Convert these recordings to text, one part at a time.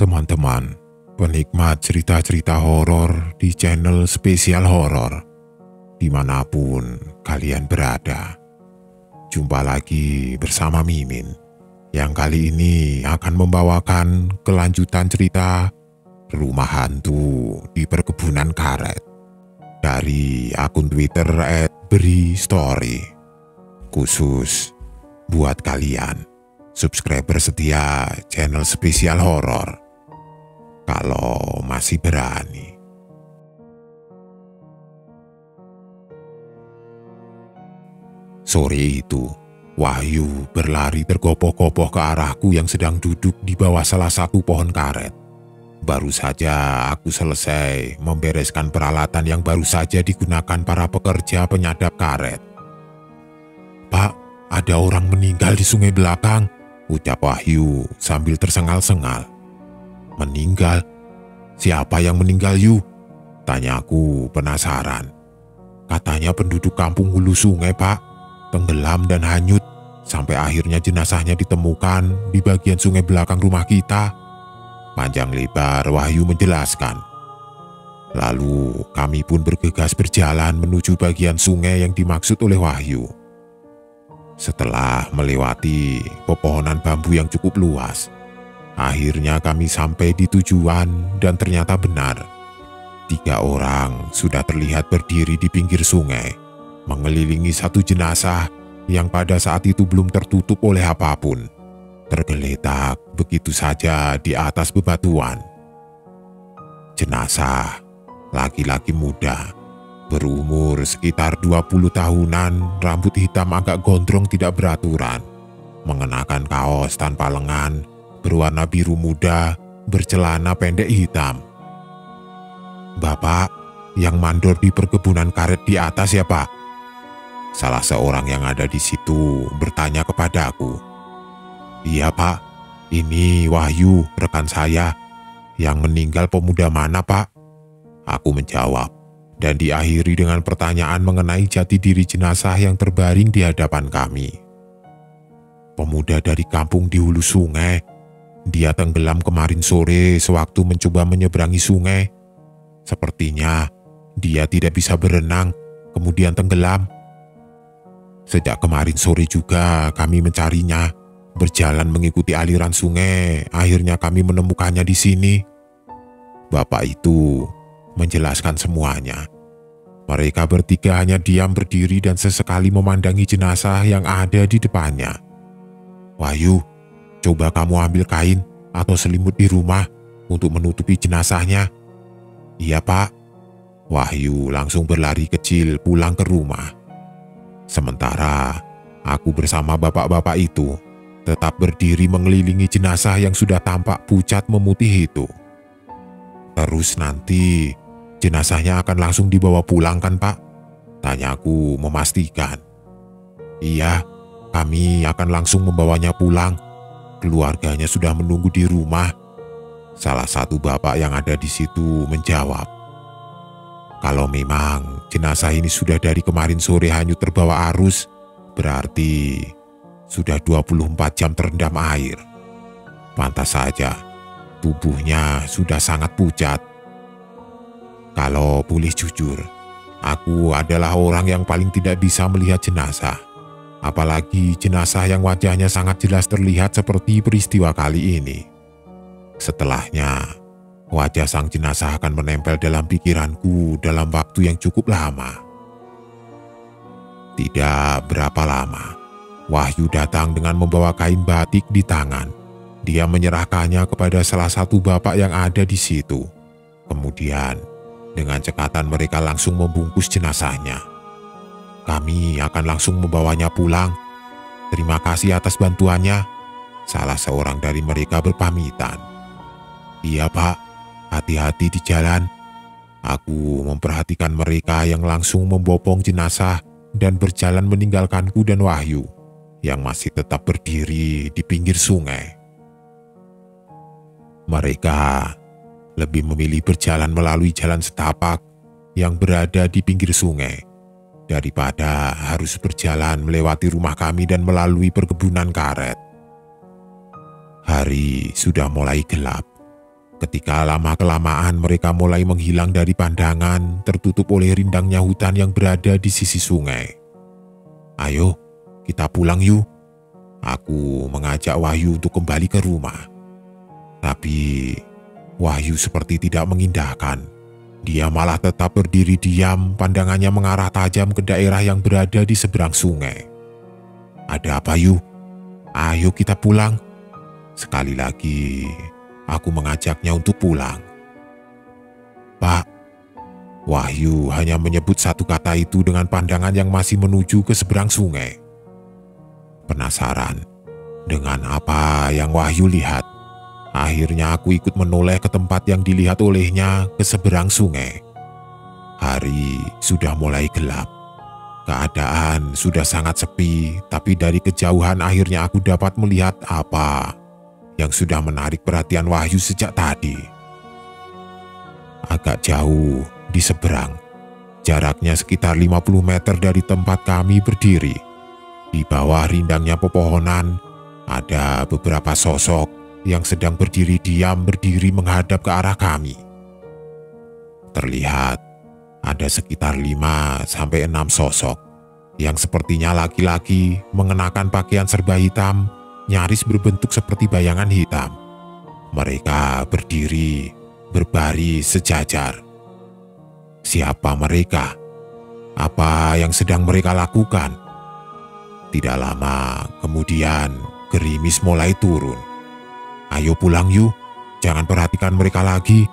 Teman-teman, penikmat cerita-cerita horor di channel Spesial Horor, dimanapun kalian berada. Jumpa lagi bersama Mimin, yang kali ini akan membawakan kelanjutan cerita Rumah Hantu di Perkebunan Karet dari akun Twitter @beristory. Khusus buat kalian subscriber setia channel Spesial Horor, kalau masih berani. Sore itu, Wahyu berlari tergopoh-gopoh ke arahku yang sedang duduk di bawah salah satu pohon karet. Baru saja aku selesai membereskan peralatan yang baru saja digunakan para pekerja penyadap karet. "Pak, ada orang meninggal di sungai belakang," ucap Wahyu sambil tersengal-sengal. "Meninggal? Siapa yang meninggal, Yu?" tanyaku penasaran. "Katanya penduduk kampung hulu sungai, Pak. Tenggelam dan hanyut, sampai akhirnya jenazahnya ditemukan di bagian sungai belakang rumah kita," panjang lebar Wahyu menjelaskan. Lalu kami pun bergegas berjalan menuju bagian sungai yang dimaksud oleh Wahyu. Setelah melewati pepohonan bambu yang cukup luas, akhirnya kami sampai di tujuan dan ternyata benar. 3 orang sudah terlihat berdiri di pinggir sungai, mengelilingi satu jenazah yang pada saat itu belum tertutup oleh apapun, tergeletak begitu saja di atas bebatuan. Jenazah laki-laki muda, berumur sekitar 20 tahunan, rambut hitam agak gondrong tidak beraturan, mengenakan kaos tanpa lengan, berwarna biru muda, bercelana pendek hitam. "Bapak yang mandor di perkebunan karet di atas ya, Pak?" salah seorang yang ada di situ bertanya kepadaku. "Iya, Pak, ini Wahyu, rekan saya. Yang meninggal pemuda mana, Pak?" aku menjawab, dan diakhiri dengan pertanyaan mengenai jati diri jenazah yang terbaring di hadapan kami. "Pemuda dari kampung di hulu sungai. Dia tenggelam kemarin sore sewaktu mencoba menyeberangi sungai. Sepertinya dia tidak bisa berenang, kemudian tenggelam. Sejak kemarin sore juga kami mencarinya, berjalan mengikuti aliran sungai, akhirnya kami menemukannya di sini." Bapak itu menjelaskan semuanya. Mereka bertiga hanya diam berdiri dan sesekali memandangi jenazah yang ada di depannya. "Wahyu, coba kamu ambil kain atau selimut di rumah untuk menutupi jenazahnya." "Iya, Pak." Wahyu langsung berlari kecil pulang ke rumah. Sementara aku bersama bapak-bapak itu tetap berdiri mengelilingi jenazah yang sudah tampak pucat memutih itu. "Terus nanti jenazahnya akan langsung dibawa pulang kan, Pak?" tanyaku memastikan. "Iya, kami akan langsung membawanya pulang. Keluarganya sudah menunggu di rumah," salah satu bapak yang ada di situ menjawab. "Kalau memang jenazah ini sudah dari kemarin sore hanyut terbawa arus, berarti sudah 24 jam terendam air. Pantas saja tubuhnya sudah sangat pucat. Kalau boleh jujur, aku adalah orang yang paling tidak bisa melihat jenazah. Apalagi jenazah yang wajahnya sangat jelas terlihat seperti peristiwa kali ini. Setelahnya, wajah sang jenazah akan menempel dalam pikiranku dalam waktu yang cukup lama." Tidak berapa lama, Wahyu datang dengan membawa kain batik di tangan. Dia menyerahkannya kepada salah satu bapak yang ada di situ. Kemudian, dengan cekatan mereka langsung membungkus jenazahnya. "Kami akan langsung membawanya pulang. Terima kasih atas bantuannya," salah seorang dari mereka berpamitan. "Iya, Pak. Hati-hati di jalan." Aku memperhatikan mereka yang langsung membopong jenazah dan berjalan meninggalkanku dan Wahyu yang masih tetap berdiri di pinggir sungai. Mereka lebih memilih berjalan melalui jalan setapak yang berada di pinggir sungai daripada harus berjalan melewati rumah kami dan melalui perkebunan karet. Hari sudah mulai gelap. Ketika lama-kelamaan mereka mulai menghilang dari pandangan, tertutup oleh rindangnya hutan yang berada di sisi sungai. "Ayo, kita pulang yuk." Aku mengajak Wahyu untuk kembali ke rumah. Tapi Wahyu seperti tidak mengindahkan. Dia malah tetap berdiri diam, pandangannya mengarah tajam ke daerah yang berada di seberang sungai. "Ada apa, Yu? Ayo kita pulang." Sekali lagi, aku mengajaknya untuk pulang. "Pak." Wahyu hanya menyebut satu kata itu dengan pandangan yang masih menuju ke seberang sungai. Penasaran dengan apa yang Wahyu lihat, akhirnya aku ikut menoleh ke tempat yang dilihat olehnya ke seberang sungai. Hari sudah mulai gelap. Keadaan sudah sangat sepi, tapi dari kejauhan akhirnya aku dapat melihat apa yang sudah menarik perhatian Wahyu sejak tadi. Agak jauh di seberang, jaraknya sekitar 50 meter dari tempat kami berdiri. Di bawah rindangnya pepohonan, ada beberapa sosok yang sedang berdiri diam menghadap ke arah kami. Terlihat ada sekitar 5-6 sosok yang sepertinya laki-laki mengenakan pakaian serba hitam, nyaris berbentuk seperti bayangan hitam. Mereka berdiri berbaris sejajar. Siapa mereka? Apa yang sedang mereka lakukan? Tidak lama kemudian gerimis mulai turun. "Ayo pulang yuk, jangan perhatikan mereka lagi."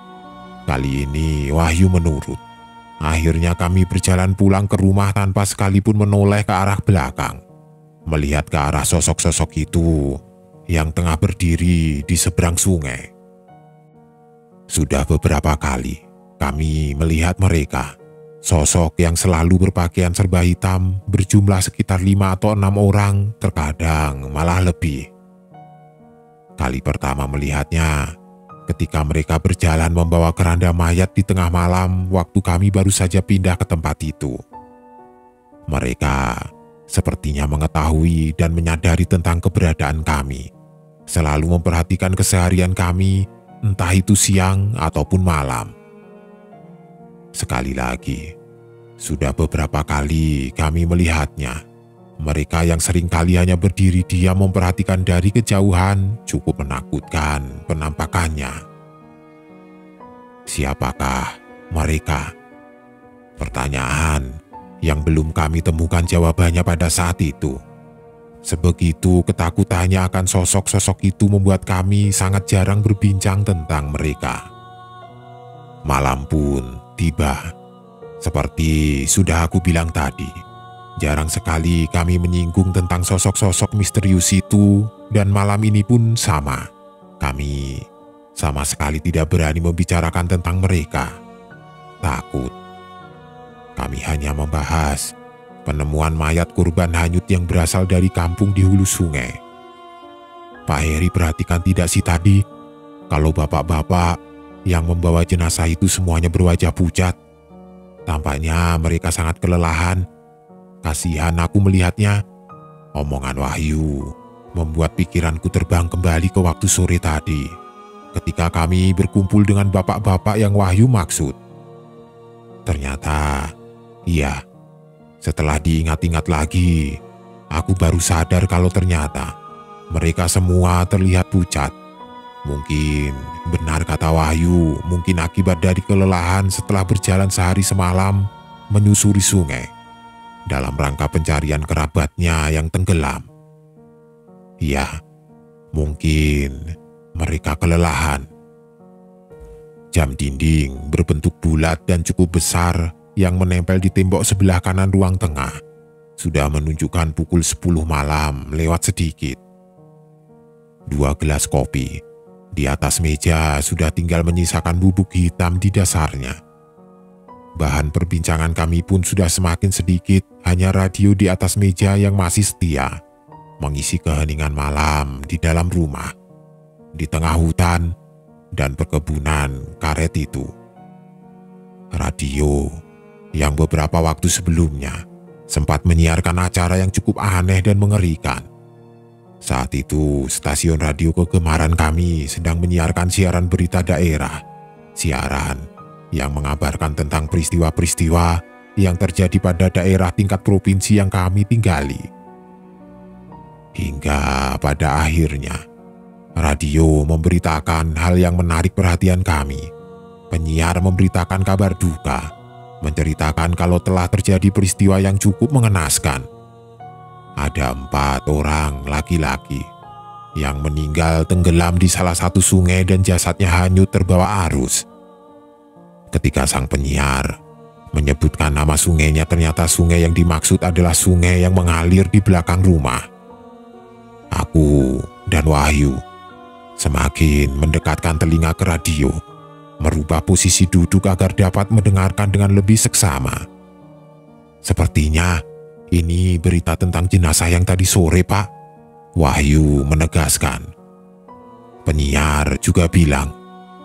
Kali ini Wahyu menurut. Akhirnya kami berjalan pulang ke rumah tanpa sekalipun menoleh ke arah belakang, melihat ke arah sosok-sosok itu yang tengah berdiri di seberang sungai. Sudah beberapa kali kami melihat mereka. Sosok yang selalu berpakaian serba hitam, berjumlah sekitar 5 atau 6 orang, terkadang malah lebih. Kali pertama melihatnya ketika mereka berjalan membawa keranda mayat di tengah malam waktu kami baru saja pindah ke tempat itu. Mereka sepertinya mengetahui dan menyadari tentang keberadaan kami, selalu memperhatikan keseharian kami, entah itu siang ataupun malam. Sekali lagi, sudah beberapa kali kami melihatnya. Mereka yang seringkali hanya berdiri diam memperhatikan dari kejauhan cukup menakutkan penampakannya. Siapakah mereka? Pertanyaan yang belum kami temukan jawabannya pada saat itu. Sebegitu ketakutannya akan sosok-sosok itu membuat kami sangat jarang berbincang tentang mereka. Malam pun tiba. Seperti sudah aku bilang tadi, jarang sekali kami menyinggung tentang sosok-sosok misterius itu, dan malam ini pun sama. Kami sama sekali tidak berani membicarakan tentang mereka. Takut. Kami hanya membahas penemuan mayat korban hanyut yang berasal dari kampung di hulu sungai. Pak Heri perhatikan tidak sih tadi, kalau bapak-bapak yang membawa jenazah itu semuanya berwajah pucat. Tampaknya mereka sangat kelelahan. Kasihan aku melihatnya. Omongan Wahyu membuat pikiranku terbang kembali ke waktu sore tadi, ketika kami berkumpul dengan bapak-bapak yang Wahyu maksud. Ternyata, iya, setelah diingat-ingat lagi, aku baru sadar kalau ternyata mereka semua terlihat pucat. Mungkin benar kata Wahyu, mungkin akibat dari kelelahan setelah berjalan sehari semalam menyusuri sungai dalam rangka pencarian kerabatnya yang tenggelam. Ya, mungkin mereka kelelahan. Jam dinding berbentuk bulat dan cukup besar yang menempel di tembok sebelah kanan ruang tengah sudah menunjukkan pukul 10 malam lewat sedikit. 2 gelas kopi di atas meja sudah tinggal menyisakan bubuk hitam di dasarnya. Bahan perbincangan kami pun sudah semakin sedikit, hanya radio di atas meja yang masih setia, mengisi keheningan malam di dalam rumah, di tengah hutan dan perkebunan karet itu. Radio yang beberapa waktu sebelumnya sempat menyiarkan acara yang cukup aneh dan mengerikan. Saat itu, stasiun radio kegemaran kami sedang menyiarkan siaran berita daerah. Siaran yang mengabarkan tentang peristiwa-peristiwa yang terjadi pada daerah tingkat provinsi yang kami tinggali. Hingga pada akhirnya, radio memberitakan hal yang menarik perhatian kami. Penyiar memberitakan kabar duka, menceritakan kalau telah terjadi peristiwa yang cukup mengenaskan. Ada 4 orang laki-laki yang meninggal tenggelam di salah satu sungai dan jasadnya hanyut terbawa arus. Ketika sang penyiar menyebutkan nama sungainya, ternyata sungai yang dimaksud adalah sungai yang mengalir di belakang rumah. Aku dan Wahyu semakin mendekatkan telinga ke radio, merubah posisi duduk agar dapat mendengarkan dengan lebih seksama. Sepertinya ini berita tentang jenazah yang tadi sore, Pak, Wahyu menegaskan. Penyiar juga bilang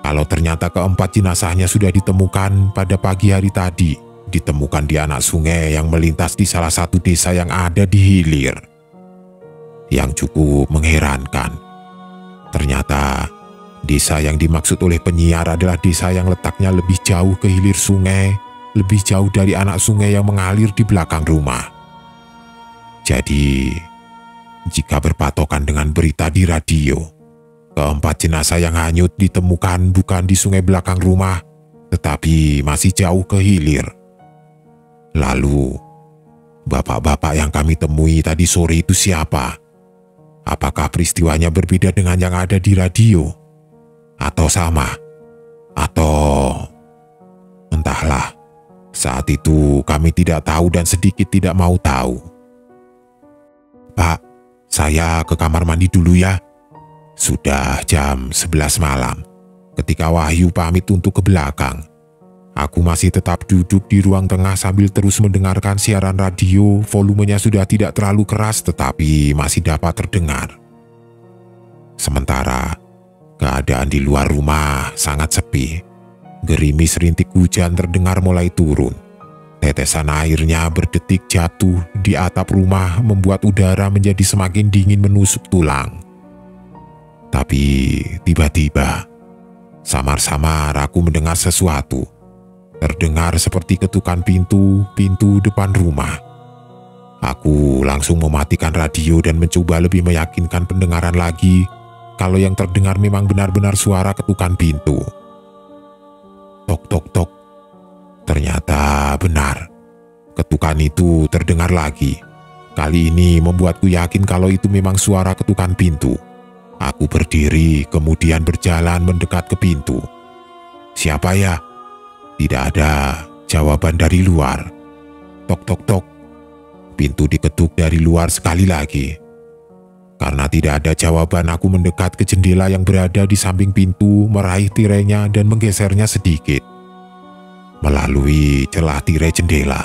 kalau ternyata keempat jenazahnya sudah ditemukan pada pagi hari tadi, ditemukan di anak sungai yang melintas di salah satu desa yang ada di hilir. Yang cukup mengherankan, ternyata desa yang dimaksud oleh penyiar adalah desa yang letaknya lebih jauh ke hilir sungai, lebih jauh dari anak sungai yang mengalir di belakang rumah. Jadi, jika berpatokan dengan berita di radio, keempat jenazah yang hanyut ditemukan bukan di sungai belakang rumah, tetapi masih jauh ke hilir. Lalu, bapak-bapak yang kami temui tadi sore itu siapa? Apakah peristiwanya berbeda dengan yang ada di radio? Atau sama? Atau... entahlah, saat itu kami tidak tahu dan sedikit tidak mau tahu. Pak, saya ke kamar mandi dulu ya. Sudah jam 11 malam. Ketika Wahyu pamit untuk ke belakang, aku masih tetap duduk di ruang tengah sambil terus mendengarkan siaran radio. Volumenya sudah tidak terlalu keras tetapi masih dapat terdengar. Sementara keadaan di luar rumah sangat sepi. Gerimis rintik hujan terdengar mulai turun. Tetesan airnya berdetik jatuh di atap rumah membuat udara menjadi semakin dingin menusuk tulang. Tapi tiba-tiba, samar-samar aku mendengar sesuatu. Terdengar seperti ketukan pintu depan rumah. Aku langsung mematikan radio dan mencoba lebih meyakinkan pendengaran lagi kalau yang terdengar memang benar-benar suara ketukan pintu. Tok tok tok. Ternyata benar. Ketukan itu terdengar lagi. Kali ini membuatku yakin kalau itu memang suara ketukan pintu. Aku berdiri kemudian berjalan mendekat ke pintu. Siapa ya? Tidak ada jawaban dari luar. Tok tok tok. Pintu diketuk dari luar sekali lagi. Karena tidak ada jawaban, aku mendekat ke jendela yang berada di samping pintu, meraih tirainya dan menggesernya sedikit. Melalui celah tirai jendela,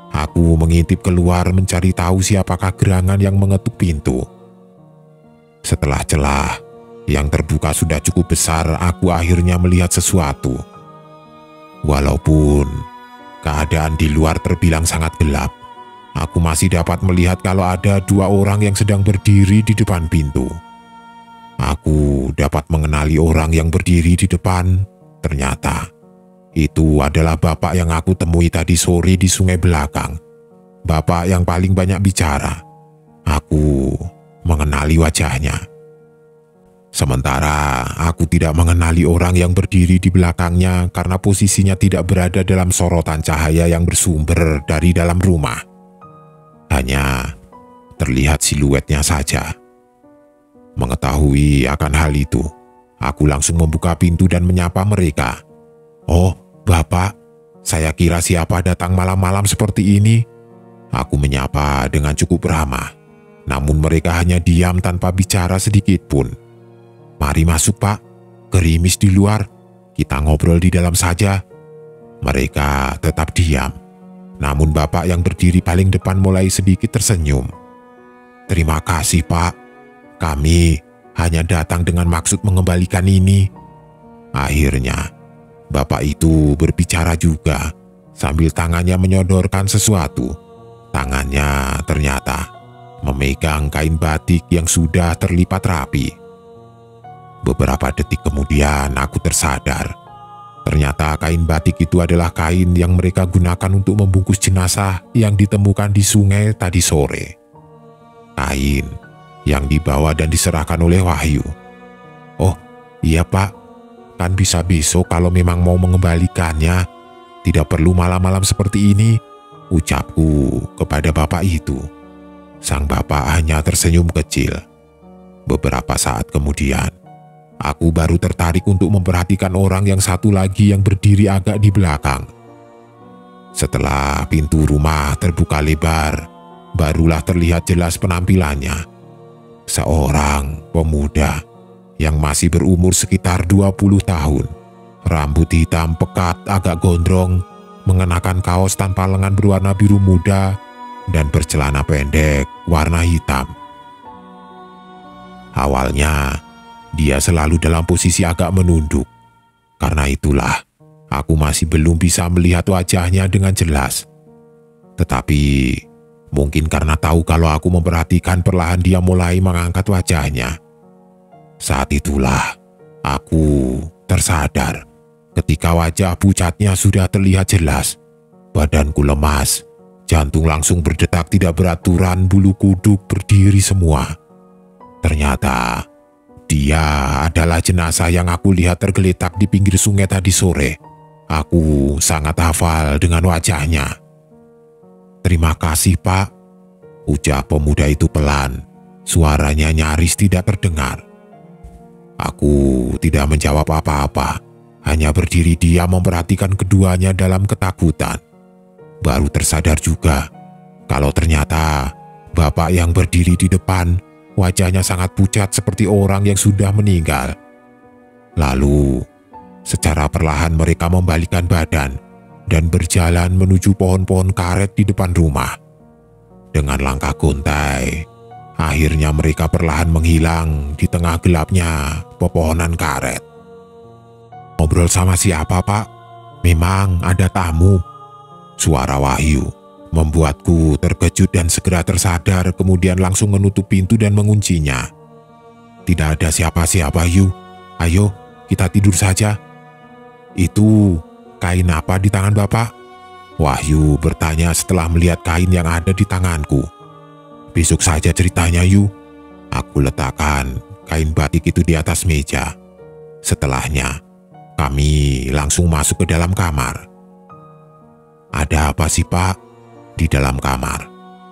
aku mengintip keluar mencari tahu siapakah gerangan yang mengetuk pintu. Setelah celah yang terbuka sudah cukup besar, aku akhirnya melihat sesuatu. Walaupun keadaan di luar terbilang sangat gelap, aku masih dapat melihat kalau ada 2 orang yang sedang berdiri di depan pintu. Aku dapat mengenali orang yang berdiri di depan. Ternyata itu adalah bapak yang aku temui tadi sore di sungai belakang. Bapak yang paling banyak bicara. Aku mengenali wajahnya. Sementara aku tidak mengenali orang yang berdiri di belakangnya karena posisinya tidak berada dalam sorotan cahaya yang bersumber dari dalam rumah. Hanya terlihat siluetnya saja. Mengetahui akan hal itu, aku langsung membuka pintu dan menyapa mereka. "Oh, Bapak, saya kira siapa datang malam-malam seperti ini?" Aku menyapa dengan cukup ramah. Namun mereka hanya diam tanpa bicara sedikit pun. "Mari masuk, Pak. Gerimis di luar. Kita ngobrol di dalam saja." Mereka tetap diam. Namun bapak yang berdiri paling depan mulai sedikit tersenyum. "Terima kasih, Pak. Kami hanya datang dengan maksud mengembalikan ini." Akhirnya, bapak itu berbicara juga sambil tangannya menyodorkan sesuatu. Tangannya ternyata memegang kain batik yang sudah terlipat rapi. Beberapa detik kemudian aku tersadar. Ternyata kain batik itu adalah kain yang mereka gunakan untuk membungkus jenazah yang ditemukan di sungai tadi sore. Kain yang dibawa dan diserahkan oleh Wahyu. "Oh iya Pak, kan bisa besok kalau memang mau mengembalikannya. Tidak perlu malam-malam seperti ini," ucapku kepada bapak itu. Sang bapak hanya tersenyum kecil. Beberapa saat kemudian, aku baru tertarik untuk memperhatikan orang yang satu lagi yang berdiri agak di belakang. Setelah pintu rumah terbuka lebar, barulah terlihat jelas penampilannya. Seorang pemuda yang masih berumur sekitar 20 tahun. Rambut hitam pekat agak gondrong, mengenakan kaos tanpa lengan berwarna biru muda, dan bercelana pendek warna hitam. Awalnya, dia selalu dalam posisi agak menunduk. Karena itulah, aku masih belum bisa melihat wajahnya dengan jelas. Tetapi, mungkin karena tahu kalau aku memperhatikan, perlahan dia mulai mengangkat wajahnya. Saat itulah, aku tersadar ketika wajah pucatnya sudah terlihat jelas. Badanku lemas, jantung langsung berdetak tidak beraturan, bulu kuduk berdiri semua. Ternyata, dia adalah jenazah yang aku lihat tergeletak di pinggir sungai tadi sore. Aku sangat hafal dengan wajahnya. "Terima kasih Pak," ucap pemuda itu pelan. Suaranya nyaris tidak terdengar. Aku tidak menjawab apa-apa, hanya berdiri diam memperhatikan keduanya dalam ketakutan. Baru tersadar juga kalau ternyata bapak yang berdiri di depan wajahnya sangat pucat seperti orang yang sudah meninggal. Lalu, secara perlahan mereka membalikkan badan dan berjalan menuju pohon-pohon karet di depan rumah. Dengan langkah gontai, akhirnya mereka perlahan menghilang di tengah gelapnya pepohonan karet. "Ngobrol sama siapa Pak? Memang ada tamu?" Suara Wahyu membuatku terkejut dan segera tersadar, kemudian langsung menutup pintu dan menguncinya. "Tidak ada siapa-siapa Yu. Ayo kita tidur saja." "Itu kain apa di tangan Bapak?" Wahyu bertanya setelah melihat kain yang ada di tanganku. "Besok saja ceritanya Yu." Aku letakkan kain batik itu di atas meja. Setelahnya, kami langsung masuk ke dalam kamar. "Ada apa sih Pak?" Di dalam kamar,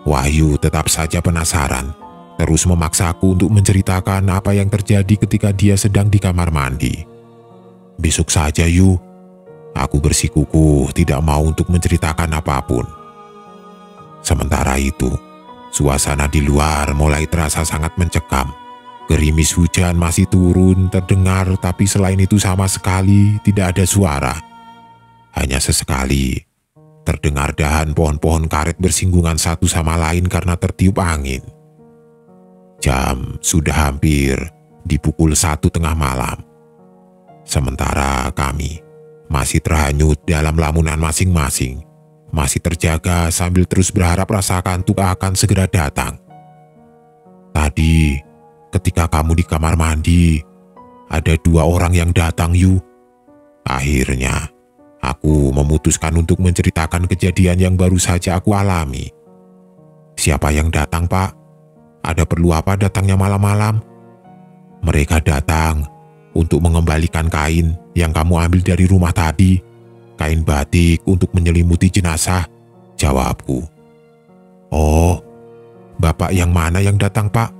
Wahyu tetap saja penasaran, terus memaksaku untuk menceritakan apa yang terjadi ketika dia sedang di kamar mandi. "Besok saja Yu." Aku bersikukuh tidak mau untuk menceritakan apapun. Sementara itu, suasana di luar mulai terasa sangat mencekam. Gerimis hujan masih turun terdengar, tapi selain itu sama sekali tidak ada suara. Hanya sesekali terdengar dahan pohon-pohon karet bersinggungan satu sama lain karena tertiup angin. Jam sudah hampir di pukul 1 tengah malam. Sementara kami masih terhanyut dalam lamunan masing-masing, masih terjaga sambil terus berharap rasa kantuk akan segera datang. "Tadi, ketika kamu di kamar mandi, ada 2 orang yang datang Yu." Akhirnya, aku memutuskan untuk menceritakan kejadian yang baru saja aku alami. "Siapa yang datang Pak? Ada perlu apa datangnya malam-malam?" "Mereka datang untuk mengembalikan kain yang kamu ambil dari rumah tadi. Kain batik untuk menyelimuti jenazah," jawabku. "Oh, Bapak yang mana yang datang Pak?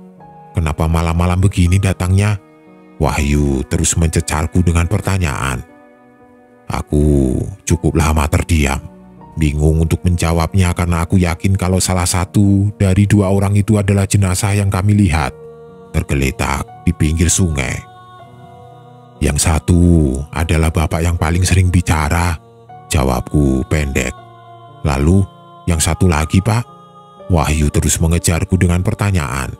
Kenapa malam-malam begini datangnya?" Wahyu terus mencecarku dengan pertanyaan. Aku cukup lama terdiam, bingung untuk menjawabnya karena aku yakin kalau salah satu dari 2 orang itu adalah jenazah yang kami lihat tergeletak di pinggir sungai. "Yang satu adalah Bapak yang paling sering bicara," jawabku pendek. "Lalu yang satu lagi Pak?" Wahyu terus mengejarku dengan pertanyaan.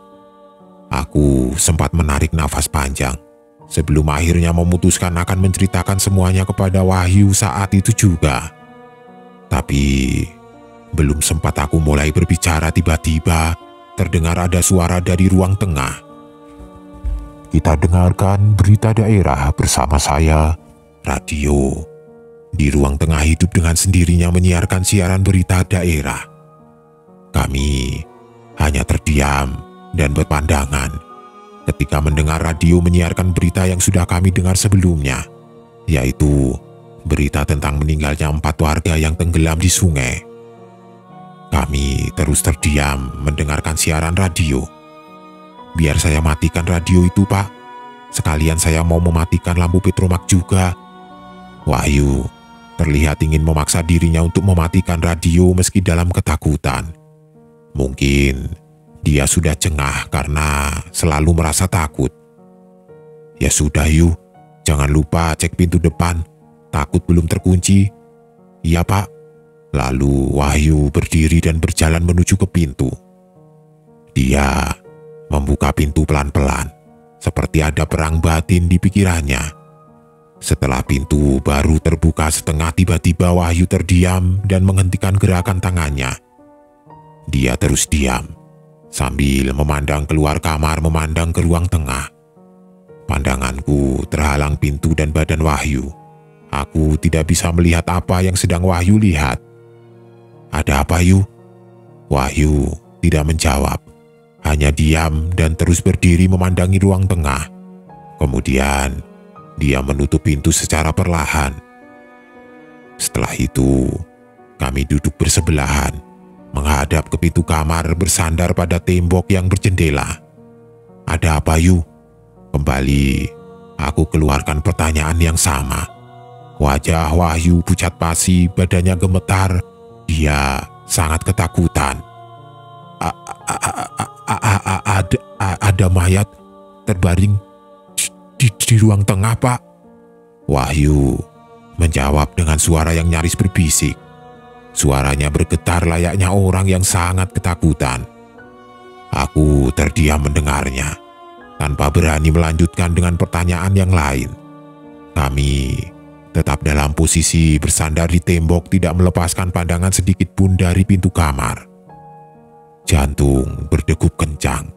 Aku sempat menarik nafas panjang sebelum akhirnya memutuskan akan menceritakan semuanya kepada Wahyu saat itu juga. Tapi belum sempat aku mulai berbicara, tiba-tiba terdengar ada suara dari ruang tengah. Kita dengarkan berita daerah bersama saya, radio. Di ruang tengah hidup dengan sendirinya menyiarkan siaran berita daerah. Kami hanya terdiam dan berpandangan ketika mendengar radio menyiarkan berita yang sudah kami dengar sebelumnya, yaitu berita tentang meninggalnya 4 warga yang tenggelam di sungai. Kami terus terdiam mendengarkan siaran radio. Biar saya matikan radio itu, Pak. Sekalian saya mau mematikan lampu petromak juga. Wahyu terlihat ingin memaksa dirinya untuk mematikan radio meski dalam ketakutan. Mungkin dia sudah jengah karena selalu merasa takut. Ya sudah yuk, jangan lupa cek pintu depan. Takut belum terkunci. Iya, Pak. Lalu Wahyu berdiri dan berjalan menuju ke pintu. Dia membuka pintu pelan-pelan, seperti ada perang batin di pikirannya. Setelah pintu baru terbuka setengah, tiba-tiba Wahyu terdiam dan menghentikan gerakan tangannya. Dia terus diam, sambil memandang keluar kamar, memandang ke ruang tengah. Pandanganku terhalang pintu dan badan Wahyu. Aku tidak bisa melihat apa yang sedang Wahyu lihat. Ada apa, Yu? Wahyu tidak menjawab. Hanya diam dan terus berdiri memandangi ruang tengah. Kemudian, dia menutup pintu secara perlahan. Setelah itu, kami duduk bersebelahan, menghadap ke pintu kamar bersandar pada tembok yang berjendela. Ada apa, Yu? Kembali, aku keluarkan pertanyaan yang sama. Wajah Wahyu pucat pasi, badannya gemetar. Dia sangat ketakutan. Ada mayat terbaring di ruang tengah, Pak. Wahyu menjawab dengan suara yang nyaris berbisik. Suaranya bergetar layaknya orang yang sangat ketakutan. Aku terdiam mendengarnya, tanpa berani melanjutkan dengan pertanyaan yang lain. Kami tetap dalam posisi bersandar di tembok, tidak melepaskan pandangan sedikit pun dari pintu kamar. Jantung berdegup kencang.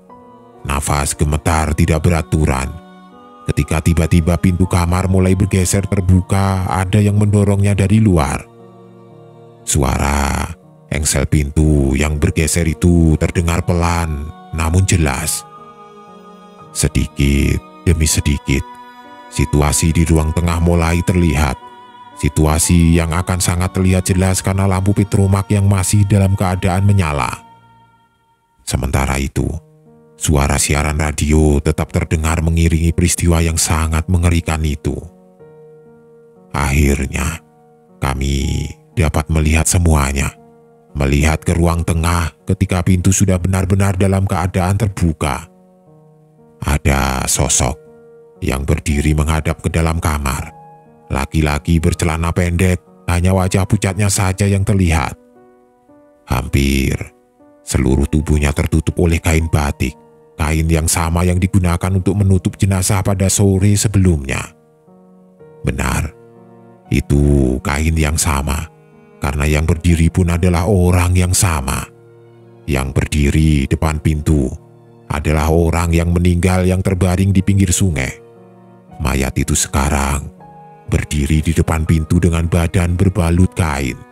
Nafas gemetar tidak beraturan. Ketika tiba-tiba pintu kamar mulai bergeser terbuka, ada yang mendorongnya dari luar. Suara engsel pintu yang bergeser itu terdengar pelan, namun jelas. Sedikit demi sedikit, situasi di ruang tengah mulai terlihat. Situasi yang akan sangat terlihat jelas karena lampu petromak yang masih dalam keadaan menyala. Sementara itu, suara siaran radio tetap terdengar mengiringi peristiwa yang sangat mengerikan itu. Akhirnya, kami dapat melihat semuanya. Melihat ke ruang tengah ketika pintu sudah benar-benar dalam keadaan terbuka. Ada sosok yang berdiri menghadap ke dalam kamar. Laki-laki bercelana pendek, hanya wajah pucatnya saja yang terlihat. Hampir seluruh tubuhnya tertutup oleh kain batik, kain yang sama yang digunakan untuk menutup jenazah pada sore sebelumnya. Benar, itu kain yang sama, karena yang berdiri pun adalah orang yang sama. Yang berdiri depan pintu adalah orang yang meninggal yang terbaring di pinggir sungai. Mayat itu sekarang berdiri di depan pintu dengan badan berbalut kain.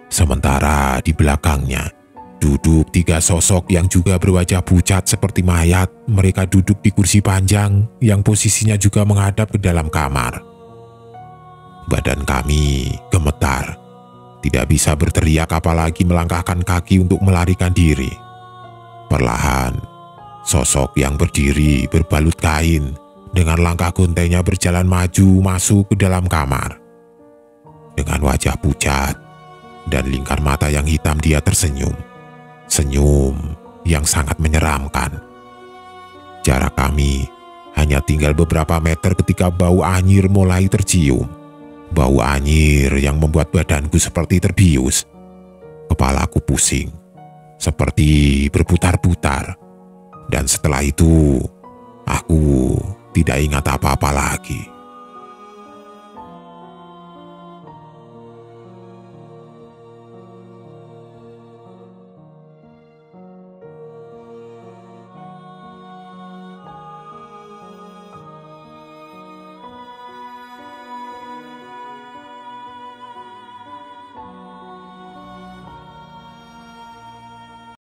Sementara di belakangnya duduk 3 sosok yang juga berwajah pucat seperti mayat. Mereka duduk di kursi panjang yang posisinya juga menghadap ke dalam kamar. Badan kami gemetar, tidak bisa berteriak apalagi melangkahkan kaki untuk melarikan diri. Perlahan, sosok yang berdiri berbalut kain dengan langkah gontengnya berjalan maju masuk ke dalam kamar. Dengan wajah pucat dan lingkar mata yang hitam, dia tersenyum. Senyum yang sangat menyeramkan. Jarak kami hanya tinggal beberapa meter ketika bau anyir mulai tercium. Bau anyir yang membuat badanku seperti terbius. Kepalaku pusing, seperti berputar-putar. Dan setelah itu, aku tidak ingat apa-apa lagi.